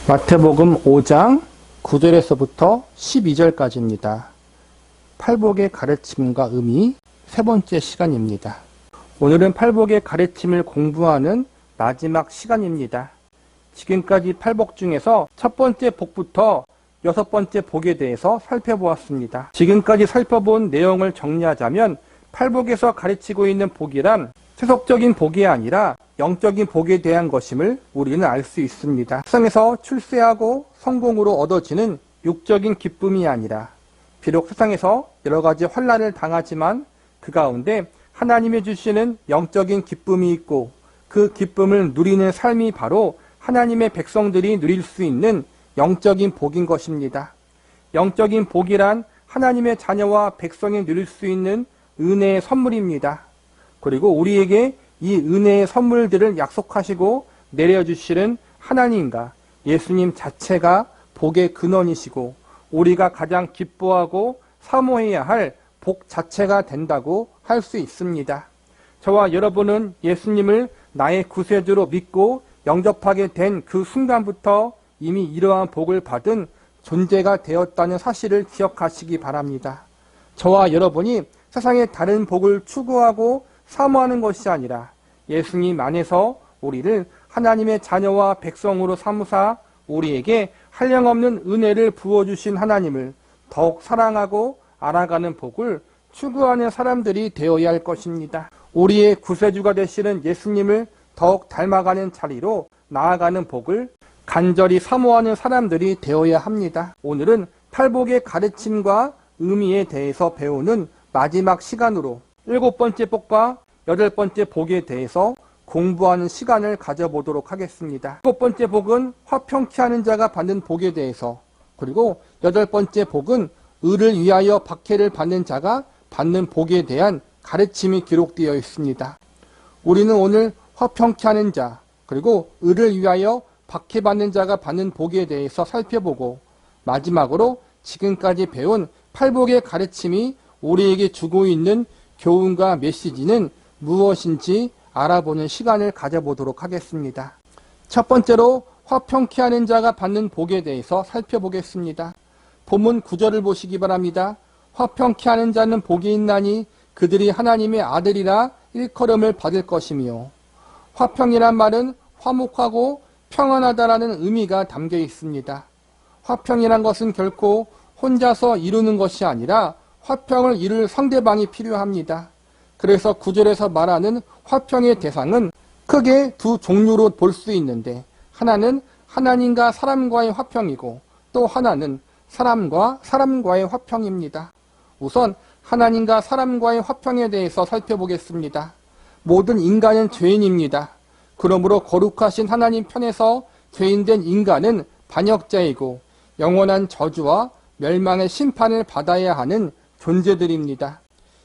마태복음 5장 9절에서부터 12절까지입니다. 팔복의 가르침과 의미 세 번째 시간입니다. 오늘은 팔복의 가르침을 공부하는 마지막 시간입니다. 지금까지 팔복 중에서 첫 번째 복부터 여섯 번째 복에 대해서 살펴보았습니다. 지금까지 살펴본 내용을 정리하자면 팔복에서 가르치고 있는 복이란 세속적인 복이 아니라 영적인 복에 대한 것임을 우리는 알 수 있습니다. 세상에서 출세하고 성공으로 얻어지는 육적인 기쁨이 아니라 비록 세상에서 여러 가지 환난을 당하지만 그 가운데 하나님이 주시는 영적인 기쁨이 있고 그 기쁨을 누리는 삶이 바로 하나님의 백성들이 누릴 수 있는 영적인 복인 것입니다. 영적인 복이란 하나님의 자녀와 백성이 누릴 수 있는 은혜의 선물입니다. 그리고 우리에게 이 은혜의 선물들을 약속하시고 내려주시는 하나님과 예수님 자체가 복의 근원이시고 우리가 가장 기뻐하고 사모해야 할 복 자체가 된다고 할 수 있습니다. 저와 여러분은 예수님을 나의 구세주로 믿고 영접하게 된 그 순간부터 이미 이러한 복을 받은 존재가 되었다는 사실을 기억하시기 바랍니다. 저와 여러분이 세상의 다른 복을 추구하고 사모하는 것이 아니라 예수님 안에서 우리를 하나님의 자녀와 백성으로 삼으사 우리에게 한량없는 은혜를 부어주신 하나님을 더욱 사랑하고 알아가는 복을 추구하는 사람들이 되어야 할 것입니다. 우리의 구세주가 되시는 예수님을 더욱 닮아가는 자리로 나아가는 복을 간절히 사모하는 사람들이 되어야 합니다. 오늘은 팔복의 가르침과 의미에 대해서 배우는 마지막 시간으로 일곱 번째 복과 여덟 번째 복에 대해서 공부하는 시간을 가져보도록 하겠습니다. 일곱 번째 복은 화평케 하는 자가 받는 복에 대해서, 그리고 여덟 번째 복은 의를 위하여 박해를 받는 자가 받는 복에 대한 가르침이 기록되어 있습니다. 우리는 오늘 화평케 하는 자, 그리고 의를 위하여 박해받는 자가 받는 복에 대해서 살펴보고 마지막으로 지금까지 배운 팔복의 가르침이 우리에게 주고 있는 교훈과 메시지는 무엇인지 알아보는 시간을 가져보도록 하겠습니다. 첫 번째로 화평케 하는 자가 받는 복에 대해서 살펴보겠습니다. 본문 9절을 보시기 바랍니다. 화평케 하는 자는 복이 있나니 그들이 하나님의 아들이라 일컬음을 받을 것이며, 화평이란 말은 화목하고 평안하다라는 의미가 담겨 있습니다. 화평이란 것은 결코 혼자서 이루는 것이 아니라 화평을 이룰 상대방이 필요합니다. 그래서 9절에서 말하는 화평의 대상은 크게 두 종류로 볼 수 있는데, 하나는 하나님과 사람과의 화평이고 또 하나는 사람과 사람과의 화평입니다. 우선 하나님과 사람과의 화평에 대해서 살펴보겠습니다. 모든 인간은 죄인입니다. 그러므로 거룩하신 하나님 편에서 죄인된 인간은 반역자이고 영원한 저주와 멸망의 심판을 받아야 하는 존재들입니다.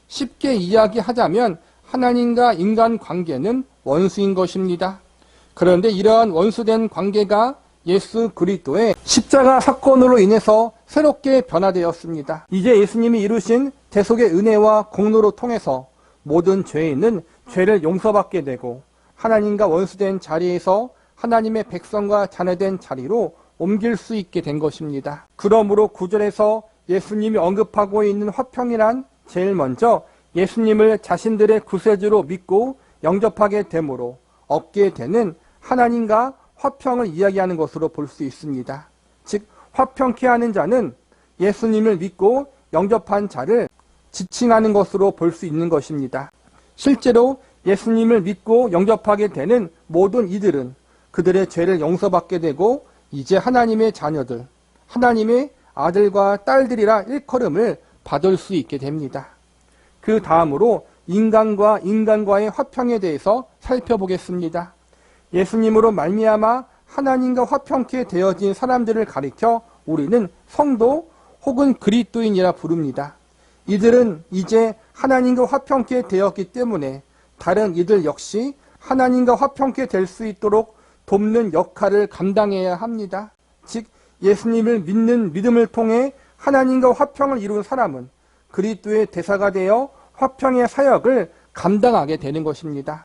쉽게 이야기하자면 하나님과 인간 관계는 원수인 것입니다. 그런데 이러한 원수된 관계가 예수 그리스도의 십자가 사건으로 인해서 새롭게 변화되었습니다. 이제 예수님이 이루신 대속의 은혜와 공로로 통해서 모든 죄인은 죄를 용서받게 되고 하나님과 원수된 자리에서 하나님의 백성과 자녀된 자리로 옮길 수 있게 된 것입니다. 그러므로 9절에서 예수님이 언급하고 있는 화평이란 제일 먼저 예수님을 자신들의 구세주로 믿고 영접하게 되므로 얻게 되는 하나님과 화평을 이야기하는 것으로 볼 수 있습니다. 즉 화평케 하는 자는 예수님을 믿고 영접한 자를 지칭하는 것으로 볼 수 있는 것입니다. 실제로 예수님을 믿고 영접하게 되는 모든 이들은 그들의 죄를 용서받게 되고 이제 하나님의 자녀들, 하나님의 아들과 딸들이라 일컬음을 받을 수 있게 됩니다. 그 다음으로 인간과 인간과의 화평에 대해서 살펴보겠습니다. 예수님으로 말미암아 하나님과 화평케 되어진 사람들을 가리켜 우리는 성도 혹은 그리스도인이라 부릅니다. 이들은 이제 하나님과 화평케 되었기 때문에 다른 이들 역시 하나님과 화평케 될 수 있도록 돕는 역할을 감당해야 합니다. 즉 예수님을 믿는 믿음을 통해 하나님과 화평을 이룬 사람은 그리스도의 대사가 되어 화평의 사역을 감당하게 되는 것입니다.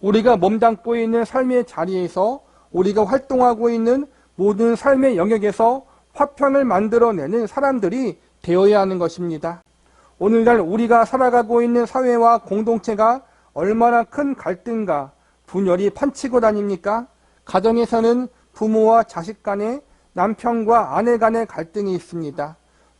우리가 몸담고 있는 삶의 자리에서 우리가 활동하고 있는 모든 삶의 영역에서 화평을 만들어내는 사람들이 되어야 하는 것입니다. 오늘날 우리가 살아가고 있는 사회와 공동체가 얼마나 큰 갈등과 분열이 판치고 다닙니까? 가정에서는 부모와 자식 간에, 남편과 아내 간의 갈등이 있습니다.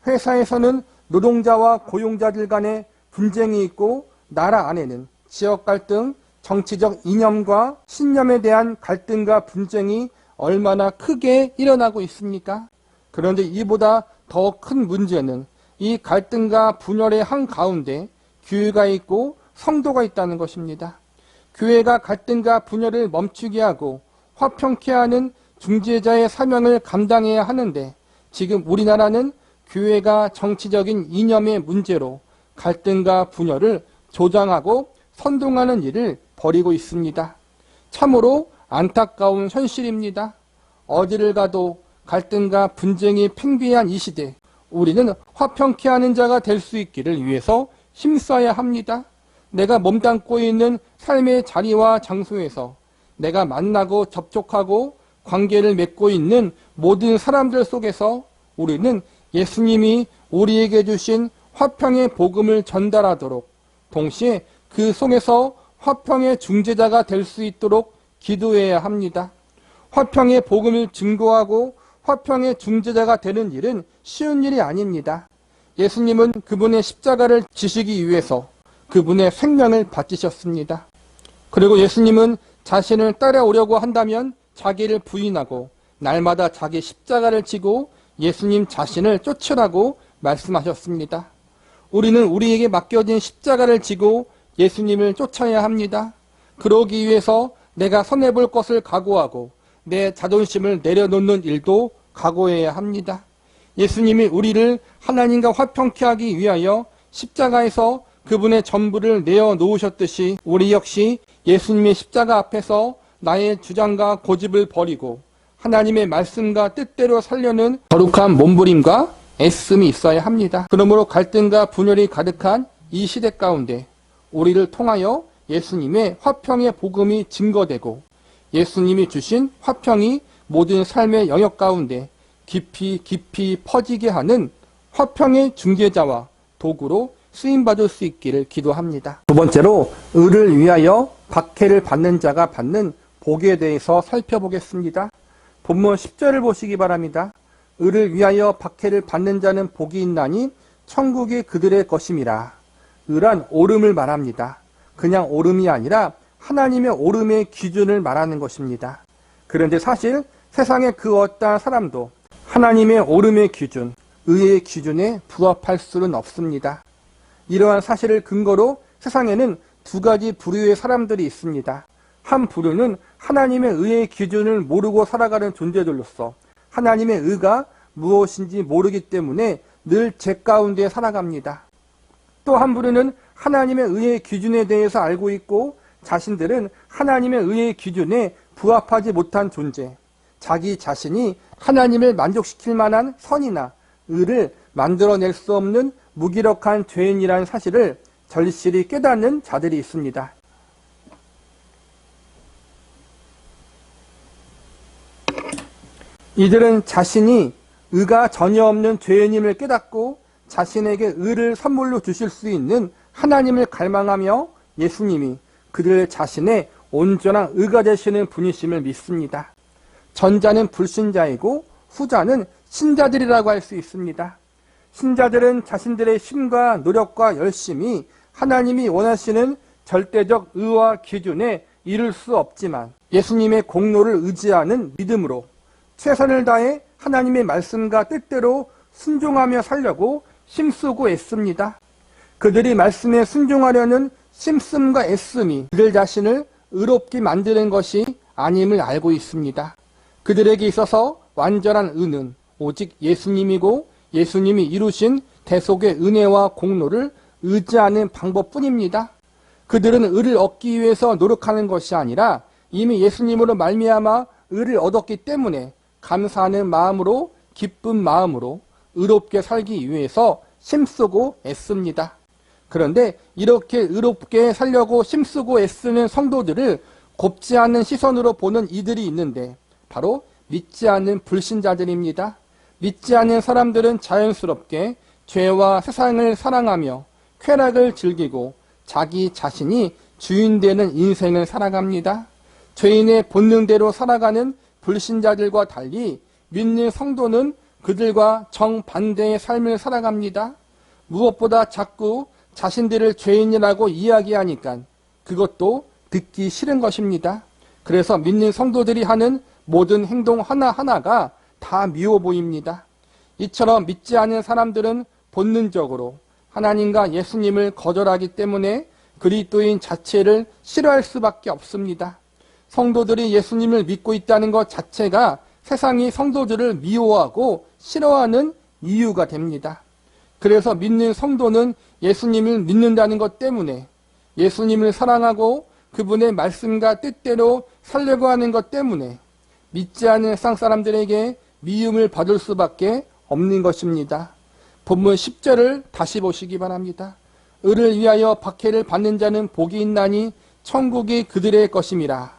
회사에서는 노동자와 고용자들 간의 분쟁이 있고, 나라 안에는 지역 갈등, 정치적 이념과 신념에 대한 갈등과 분쟁이 얼마나 크게 일어나고 있습니까? 그런데 이보다 더 큰 문제는 이 갈등과 분열의 한가운데 교회가 있고 성도가 있다는 것입니다. 교회가 갈등과 분열을 멈추게 하고 화평케 하는 중재자의 사명을 감당해야 하는데, 지금 우리나라는 교회가 정치적인 이념의 문제로 갈등과 분열을 조장하고 선동하는 일을 벌이고 있습니다. 참으로 안타까운 현실입니다. 어디를 가도 갈등과 분쟁이 팽배한 이 시대, 우리는 화평케 하는 자가 될 수 있기를 위해서 힘써야 합니다. 내가 몸담고 있는 삶의 자리와 장소에서 내가 만나고 접촉하고 관계를 맺고 있는 모든 사람들 속에서 우리는 예수님이 우리에게 주신 화평의 복음을 전달하도록, 동시에 그 속에서 화평의 중재자가 될 수 있도록 기도해야 합니다. 화평의 복음을 증거하고 화평의 중재자가 되는 일은 쉬운 일이 아닙니다. 예수님은 그분의 십자가를 지시기 위해서 그분의 생명을 바치셨습니다. 그리고 예수님은 자신을 따라오려고 한다면 자기를 부인하고 날마다 자기 십자가를 지고 예수님 자신을 쫓으라고 말씀하셨습니다. 우리는 우리에게 맡겨진 십자가를 지고 예수님을 쫓아야 합니다. 그러기 위해서 내가 손해볼 것을 각오하고 내 자존심을 내려놓는 일도 각오해야 합니다. 예수님이 우리를 하나님과 화평케 하기 위하여 십자가에서 그분의 전부를 내어놓으셨듯이 우리 역시 예수님의 십자가 앞에서 나의 주장과 고집을 버리고 하나님의 말씀과 뜻대로 살려는 거룩한 몸부림과 애씀이 있어야 합니다. 그러므로 갈등과 분열이 가득한 이 시대 가운데 우리를 통하여 예수님의 화평의 복음이 증거되고 예수님이 주신 화평이 모든 삶의 영역 가운데 깊이 퍼지게 하는 화평의 중재자와 도구로 쓰임받을 수 있기를 기도합니다. 두 번째로, 의를 위하여 박해를 받는 자가 받는 복에 대해서 살펴보겠습니다. 본문 10절을 보시기 바랍니다. 의를 위하여 박해를 받는 자는 복이 있나니 천국이 그들의 것임이라. 의란 옳음을 말합니다. 그냥 옳음이 아니라 하나님의 옳음의 기준을 말하는 것입니다. 그런데 사실 세상의 그 어떠한 사람도 하나님의 옳음의 기준, 의의 기준에 부합할 수는 없습니다. 이러한 사실을 근거로 세상에는 두 가지 부류의 사람들이 있습니다. 한 부류는 하나님의 의의 기준을 모르고 살아가는 존재들로서 하나님의 의가 무엇인지 모르기 때문에 늘 죄 가운데 살아갑니다. 또 한 부류는 하나님의 의의 기준에 대해서 알고 있고 자신들은 하나님의 의의 기준에 부합하지 못한 존재, 자기 자신이 하나님을 만족시킬 만한 선이나 의를 만들어낼 수 없는 무기력한 죄인이라는 사실을 절실히 깨닫는 자들이 있습니다. 이들은 자신이 의가 전혀 없는 죄인임을 깨닫고 자신에게 의를 선물로 주실 수 있는 하나님을 갈망하며 예수님이 그들 자신의 온전한 의가 되시는 분이심을 믿습니다. 전자는 불신자이고 후자는 신자들이라고 할 수 있습니다. 신자들은 자신들의 힘과 노력과 열심이 하나님이 원하시는 절대적 의와 기준에 이룰 수 없지만 예수님의 공로를 의지하는 믿음으로 최선을 다해 하나님의 말씀과 뜻대로 순종하며 살려고 힘쓰고 애씁니다. 그들이 말씀에 순종하려는 힘씀과 애씀이 그들 자신을 의롭게 만드는 것이 아님을 알고 있습니다. 그들에게 있어서 완전한 의는 오직 예수님이고 예수님이 이루신 대속의 은혜와 공로를 의지하는 방법뿐입니다. 그들은 의를 얻기 위해서 노력하는 것이 아니라 이미 예수님으로 말미암아 의를 얻었기 때문에 감사하는 마음으로, 기쁜 마음으로 의롭게 살기 위해서 힘쓰고 애씁니다. 그런데 이렇게 의롭게 살려고 힘쓰고 애쓰는 성도들을 곱지 않은 시선으로 보는 이들이 있는데 바로 믿지 않는 불신자들입니다. 믿지 않는 사람들은 자연스럽게 죄와 세상을 사랑하며 쾌락을 즐기고 자기 자신이 주인 되는 인생을 살아갑니다. 죄인의 본능대로 살아가는 불신자들과 달리 믿는 성도는 그들과 정반대의 삶을 살아갑니다. 무엇보다 자꾸 자신들을 죄인이라고 이야기하니까 그것도 듣기 싫은 것입니다. 그래서 믿는 성도들이 하는 모든 행동 하나하나가 다 미워 보입니다. 이처럼 믿지 않은 사람들은 본능적으로 하나님과 예수님을 거절하기 때문에 그리스도인 자체를 싫어할 수밖에 없습니다. 성도들이 예수님을 믿고 있다는 것 자체가 세상이 성도들을 미워하고 싫어하는 이유가 됩니다. 그래서 믿는 성도는 예수님을 믿는다는 것 때문에 예수님을 사랑하고 그분의 말씀과 뜻대로 살려고 하는 것 때문에 믿지 않는 세상 사람들에게 미움을 받을 수밖에 없는 것입니다. 본문 10절을 다시 보시기 바랍니다. 의를 위하여 박해를 받는 자는 복이 있나니 천국이 그들의 것임이라.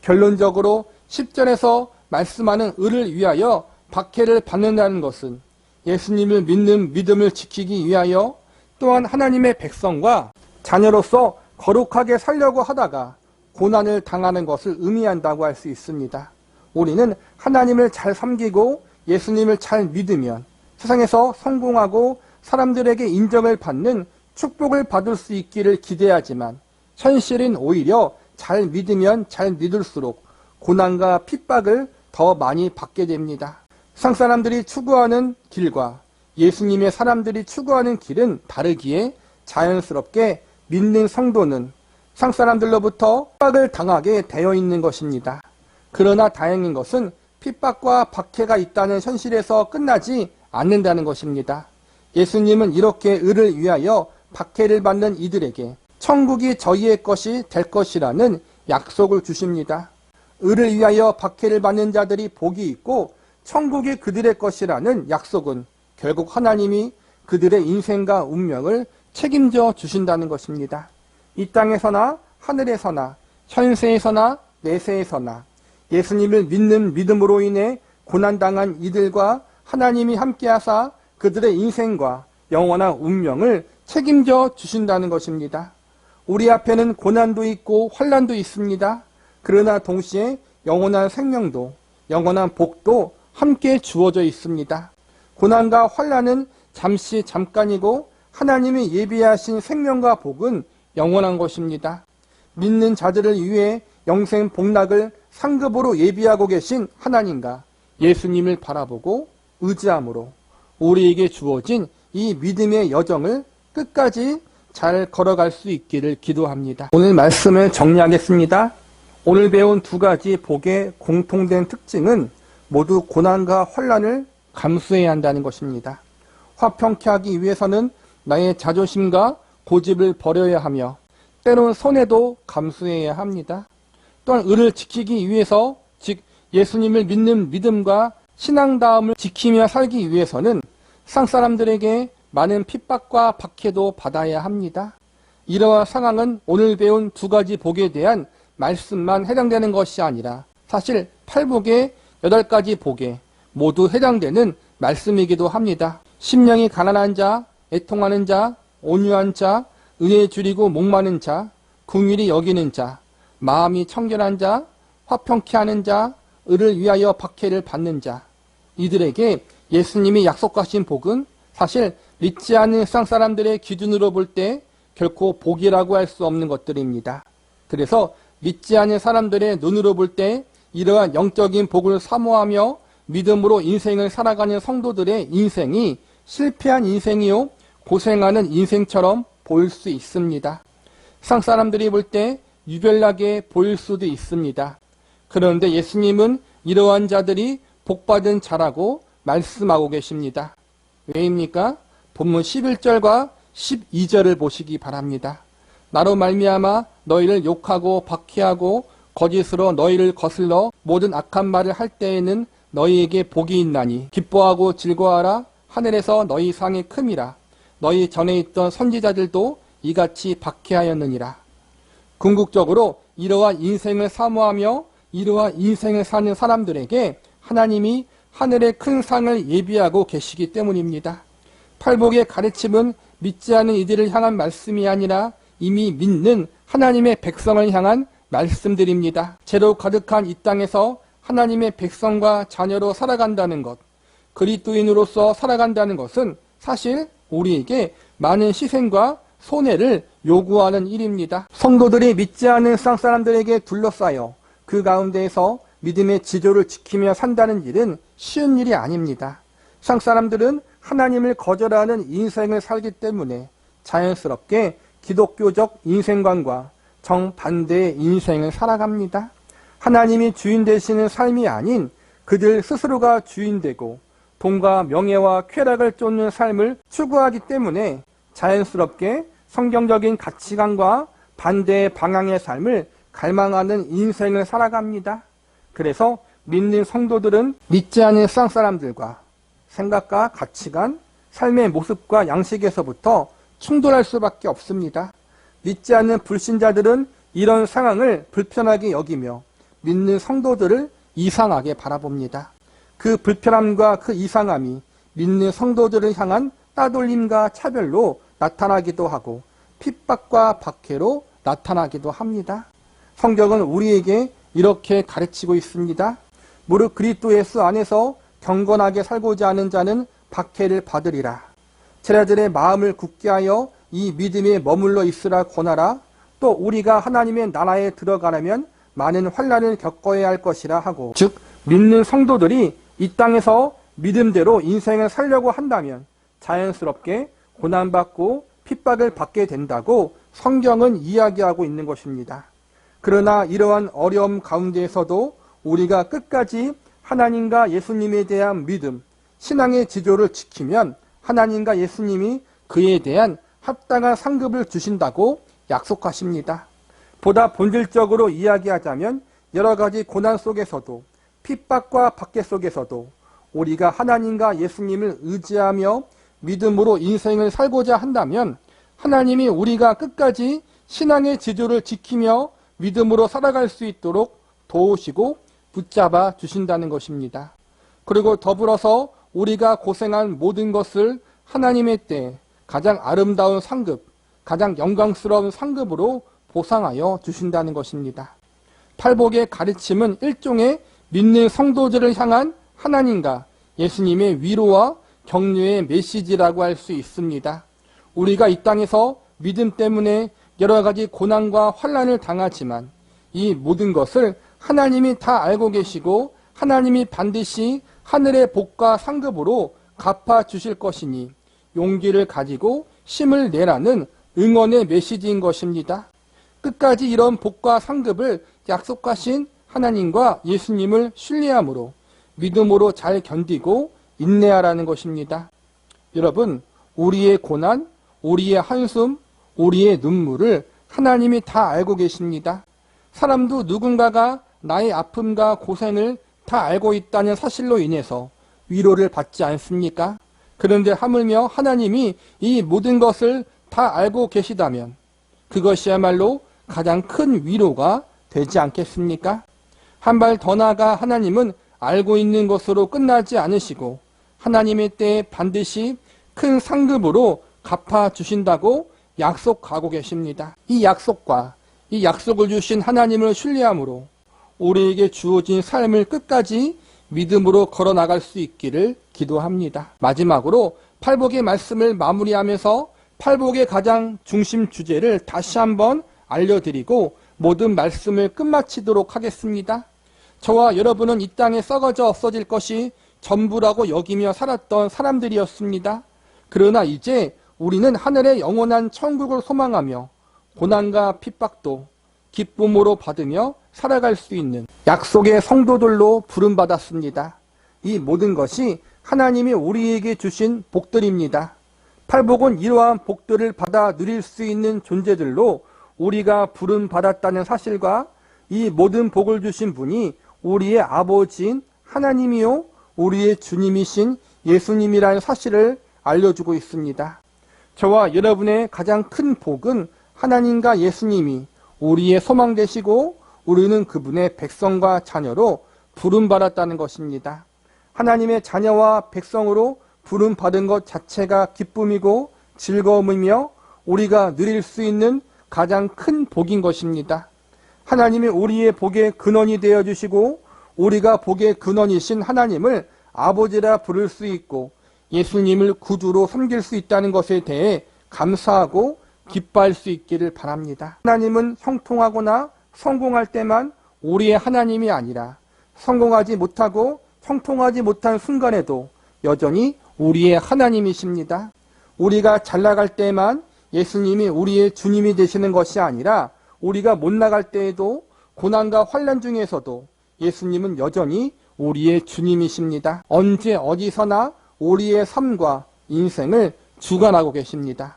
결론적으로 10절에서 말씀하는 의를 위하여 박해를 받는다는 것은 예수님을 믿는 믿음을 지키기 위하여 또한 하나님의 백성과 자녀로서 거룩하게 살려고 하다가 고난을 당하는 것을 의미한다고 할 수 있습니다. 우리는 하나님을 잘 섬기고 예수님을 잘 믿으면 세상에서 성공하고 사람들에게 인정을 받는 축복을 받을 수 있기를 기대하지만 현실은 오히려 잘 믿으면 잘 믿을수록 고난과 핍박을 더 많이 받게 됩니다. 세상 사람들이 추구하는 길과 예수님의 사람들이 추구하는 길은 다르기에 자연스럽게 믿는 성도는 세상 사람들로부터 핍박을 당하게 되어 있는 것입니다. 그러나 다행인 것은 핍박과 박해가 있다는 현실에서 끝나지 않는다는 것입니다. 예수님은 이렇게 의를 위하여 박해를 받는 이들에게 천국이 저희의 것이 될 것이라는 약속을 주십니다. 의를 위하여 박해를 받는 자들이 복이 있고 천국이 그들의 것이라는 약속은 결국 하나님이 그들의 인생과 운명을 책임져 주신다는 것입니다. 이 땅에서나 하늘에서나 현세에서나 내세에서나 예수님을 믿는 믿음으로 인해 고난당한 이들과 하나님이 함께하사 그들의 인생과 영원한 운명을 책임져 주신다는 것입니다. 우리 앞에는 고난도 있고 환난도 있습니다. 그러나 동시에 영원한 생명도 영원한 복도 함께 주어져 있습니다. 고난과 환난은 잠깐이고 하나님이 예비하신 생명과 복은 영원한 것입니다. 믿는 자들을 위해 영생 복락을 상급으로 예비하고 계신 하나님과 예수님을 바라보고 의지함으로 우리에게 주어진 이 믿음의 여정을 끝까지 잘 걸어갈 수 있기를 기도합니다. 오늘 말씀을 정리하겠습니다. 오늘 배운 두 가지 복의 공통된 특징은 모두 고난과 환난을 감수해야 한다는 것입니다. 화평케 하기 위해서는 나의 자존심과 고집을 버려야 하며 때론 손해도 감수해야 합니다. 또한 의를 지키기 위해서 즉 예수님을 믿는 믿음과 신앙다움을 지키며 살기 위해서는 세상 사람들에게 많은 핍박과 박해도 받아야 합니다. 이러한 상황은 오늘 배운 두 가지 복에 대한 말씀만 해당되는 것이 아니라 사실 8복의 8가지 복에 모두 해당되는 말씀이기도 합니다. 심령이 가난한 자, 애통하는 자, 온유한 자, 은혜 줄이고 목마른 자, 긍휼히 여기는 자, 마음이 청결한 자, 화평케 하는 자, 의를 위하여 박해를 받는 자, 이들에게 예수님이 약속하신 복은 사실 믿지 않는 세상 사람들의 기준으로 볼 때 결코 복이라고 할 수 없는 것들입니다. 그래서 믿지 않는 사람들의 눈으로 볼 때 이러한 영적인 복을 사모하며 믿음으로 인생을 살아가는 성도들의 인생이 실패한 인생이요 고생하는 인생처럼 보일 수 있습니다. 세상 사람들이 볼 때 유별나게 보일 수도 있습니다. 그런데 예수님은 이러한 자들이 복받은 자라고 말씀하고 계십니다. 왜입니까? 본문 11절과 12절을 보시기 바랍니다. 나로 말미암아 너희를 욕하고 박해하고 거짓으로 너희를 거슬러 모든 악한 말을 할 때에는 너희에게 복이 있나니 기뻐하고 즐거워하라. 하늘에서 너희 상이 큼이라. 너희 전에 있던 선지자들도 이같이 박해하였느니라. 궁극적으로 이러한 인생을 사모하며 이러한 인생을 사는 사람들에게 하나님이 하늘의 큰 상을 예비하고 계시기 때문입니다. 팔복의 가르침은 믿지 않는 이들을 향한 말씀이 아니라 이미 믿는 하나님의 백성을 향한 말씀들입니다. 죄로 가득한 이 땅에서 하나님의 백성과 자녀로 살아간다는 것, 그리스도인으로서 살아간다는 것은 사실 우리에게 많은 희생과 손해를 요구하는 일입니다. 성도들이 믿지 않는 세상 사람들에게 둘러싸여 그 가운데에서 믿음의 지조를 지키며 산다는 일은 쉬운 일이 아닙니다. 세상 사람들은 하나님을 거절하는 인생을 살기 때문에 자연스럽게 기독교적 인생관과 정반대의 인생을 살아갑니다. 하나님이 주인 되시는 삶이 아닌 그들 스스로가 주인 되고 돈과 명예와 쾌락을 쫓는 삶을 추구하기 때문에 자연스럽게 성경적인 가치관과 반대의 방향의 삶을 갈망하는 인생을 살아갑니다. 그래서 믿는 성도들은 믿지 않는 세상 사람들과 생각과 가치관, 삶의 모습과 양식에서부터 충돌할 수밖에 없습니다. 믿지 않는 불신자들은 이런 상황을 불편하게 여기며 믿는 성도들을 이상하게 바라봅니다. 그 불편함과 그 이상함이 믿는 성도들을 향한 따돌림과 차별로 나타나기도 하고 핍박과 박해로 나타나기도 합니다. 성경은 우리에게 이렇게 가르치고 있습니다. 무릇 그리스도 예수 안에서 경건하게 살고자 하는 자는 박해를 받으리라. 제자들의 마음을 굳게 하여 이 믿음에 머물러 있으라 권하라. 또 우리가 하나님의 나라에 들어가려면 많은 환난을 겪어야 할 것이라 하고, 즉 믿는 성도들이 이 땅에서 믿음대로 인생을 살려고 한다면 자연스럽게 고난받고 핍박을 받게 된다고 성경은 이야기하고 있는 것입니다. 그러나 이러한 어려움 가운데에서도 우리가 끝까지 하나님과 예수님에 대한 믿음, 신앙의 지조를 지키면 하나님과 예수님이 그에 대한 합당한 상급을 주신다고 약속하십니다. 보다 본질적으로 이야기하자면 여러 가지 고난 속에서도 핍박과 박해 속에서도 우리가 하나님과 예수님을 의지하며 믿음으로 인생을 살고자 한다면 하나님이 우리가 끝까지 신앙의 지조를 지키며 믿음으로 살아갈 수 있도록 도우시고 붙잡아 주신다는 것입니다. 그리고 더불어서 우리가 고생한 모든 것을 하나님의 때에 가장 아름다운 상급, 가장 영광스러운 상급으로 보상하여 주신다는 것입니다. 팔복의 가르침은 일종의 믿는 성도들을 향한 하나님과 예수님의 위로와 격려의 메시지라고 할 수 있습니다. 우리가 이 땅에서 믿음 때문에 여러 가지 고난과 환난을 당하지만 이 모든 것을 하나님이 다 알고 계시고 하나님이 반드시 하늘의 복과 상급으로 갚아 주실 것이니 용기를 가지고 힘을 내라는 응원의 메시지인 것입니다. 끝까지 이런 복과 상급을 약속하신 하나님과 예수님을 신뢰함으로 믿음으로 잘 견디고 인내하라는 것입니다. 여러분, 우리의 고난, 우리의 한숨, 우리의 눈물을 하나님이 다 알고 계십니다. 사람도 누군가가 나의 아픔과 고생을 다 알고 있다는 사실로 인해서 위로를 받지 않습니까? 그런데 하물며 하나님이 이 모든 것을 다 알고 계시다면 그것이야말로 가장 큰 위로가 되지 않겠습니까? 한 발 더 나아가 하나님은 알고 있는 것으로 끝나지 않으시고 하나님의 때에 반드시 큰 상급으로 갚아주신다고 약속하고 계십니다. 이 약속과 이 약속을 주신 하나님을 신뢰함으로 우리에게 주어진 삶을 끝까지 믿음으로 걸어나갈 수 있기를 기도합니다. 마지막으로 팔복의 말씀을 마무리하면서 팔복의 가장 중심 주제를 다시 한번 알려드리고 모든 말씀을 끝마치도록 하겠습니다. 저와 여러분은 이 땅에 썩어져 없어질 것이 전부라고 여기며 살았던 사람들이었습니다. 그러나 이제 우리는 하늘의 영원한 천국을 소망하며 고난과 핍박도 기쁨으로 받으며 살아갈 수 있는 약속의 성도들로 부름받았습니다. 이 모든 것이 하나님이 우리에게 주신 복들입니다. 팔복은 이러한 복들을 받아 누릴 수 있는 존재들로 우리가 부름받았다는 사실과 이 모든 복을 주신 분이 우리의 아버지인 하나님이요 우리의 주님이신 예수님이라는 사실을 알려주고 있습니다. 저와 여러분의 가장 큰 복은 하나님과 예수님이 우리의 소망 되시고 우리는 그분의 백성과 자녀로 부름받았다는 것입니다. 하나님의 자녀와 백성으로 부름받은 것 자체가 기쁨이고 즐거움이며 우리가 누릴 수 있는 가장 큰 복인 것입니다. 하나님이 우리의 복의 근원이 되어주시고 우리가 복의 근원이신 하나님을 아버지라 부를 수 있고 예수님을 구주로 섬길 수 있다는 것에 대해 감사하고 기뻐할 수 있기를 바랍니다. 하나님은 형통하거나 성공할 때만 우리의 하나님이 아니라 성공하지 못하고 형통하지 못한 순간에도 여전히 우리의 하나님이십니다. 우리가 잘 나갈 때만 예수님이 우리의 주님이 되시는 것이 아니라 우리가 못 나갈 때에도 고난과 환난 중에서도 예수님은 여전히 우리의 주님이십니다. 언제 어디서나 우리의 삶과 인생을 주관하고 계십니다.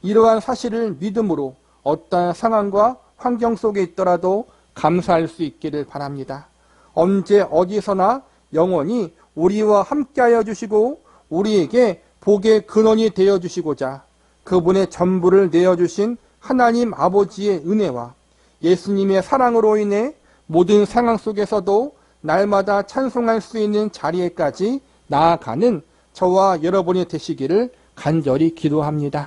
이러한 사실을 믿음으로 어떠한 상황과 환경 속에 있더라도 감사할 수 있기를 바랍니다. 언제 어디서나 영원히 우리와 함께하여 주시고 우리에게 복의 근원이 되어 주시고자 그분의 전부를 내어주신 하나님 아버지의 은혜와 예수님의 사랑으로 인해 모든 상황 속에서도 날마다 찬송할 수 있는 자리에까지 나아가는 저와 여러분이 되시기를 간절히 기도합니다.